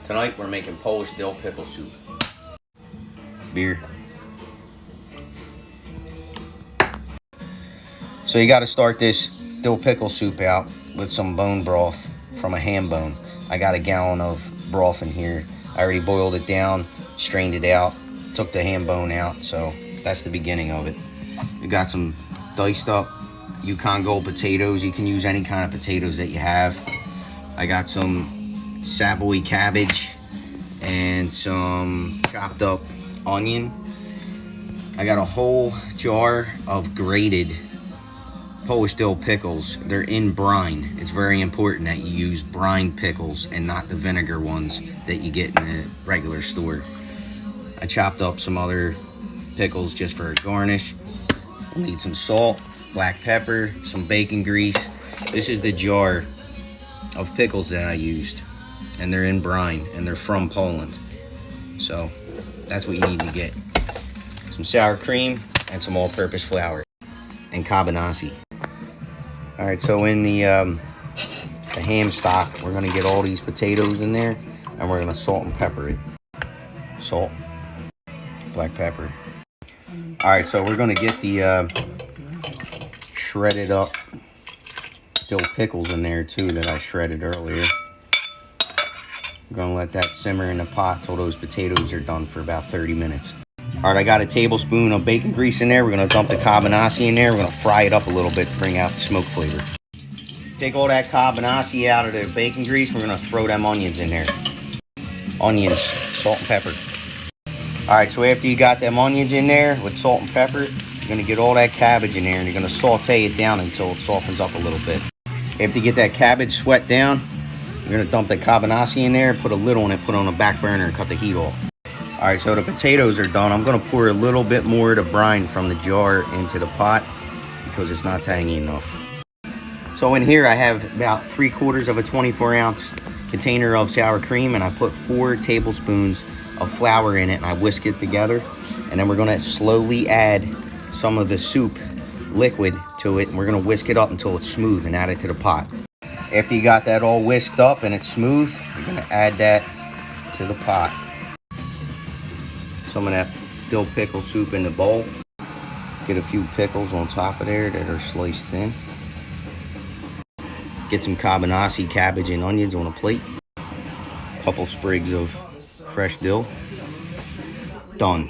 Tonight we're making Polish dill pickle soup. Beer. So you got to start this dill pickle soup out with some bone broth from a ham bone. I got a gallon of broth in here. I already boiled it down, strained it out, took the ham bone out, so that's the beginning of it. You got some diced up Yukon Gold potatoes. You can use any kind of potatoes that you have. I got some Savoy cabbage and some chopped up onion. I got a whole jar of grated Polish dill pickles. They're in brine. It's very important that you use brine pickles and not the vinegar ones that you get in the regular store. I chopped up some other pickles just for a garnish. We'll need some salt, black pepper, some bacon grease. This is the jar of pickles that I used, and they're in brine and they're from Poland. So that's what you need to get. Some sour cream and some all-purpose flour and cabanasi. All right, so in the ham stock, we're gonna get all these potatoes in there, and we're gonna salt and pepper it. Salt, black pepper. All right, so we're gonna get the shredded up dill pickles in there too that I shredded earlier. I'm gonna let that simmer in the pot till those potatoes are done for about 30 minutes. All right, I got a tablespoon of bacon grease in there. We're gonna dump the cabanasi in there. We're gonna fry it up a little bit to bring out the smoke flavor. Take all that cabanasi out of the bacon grease. We're gonna throw them onions in there. Onions, salt and pepper. All right, so after you got them onions in there with salt and pepper, you're gonna get all that cabbage in there and you're gonna saute it down until it softens up a little bit. After you get that cabbage sweat down, you're gonna dump the cabanasi in there, put a lid on it, put it on a back burner and cut the heat off. All right, so the potatoes are done. I'm gonna pour a little bit more of the brine from the jar into the pot because it's not tangy enough. So in here I have about 3/4 of a 24-ounce container of sour cream, and I put 4 tablespoons of flour in it and I whisk it together. And then we're gonna slowly add some of the soup liquid to it, and we're gonna whisk it up until it's smooth and add it to the pot. After you got that all whisked up and it's smooth, you're gonna add that to the pot. Some of that dill pickle soup in the bowl. Get a few pickles on top of there that are sliced thin. Get some cabanasi, cabbage, and onions on a plate. Couple sprigs of fresh dill. Done.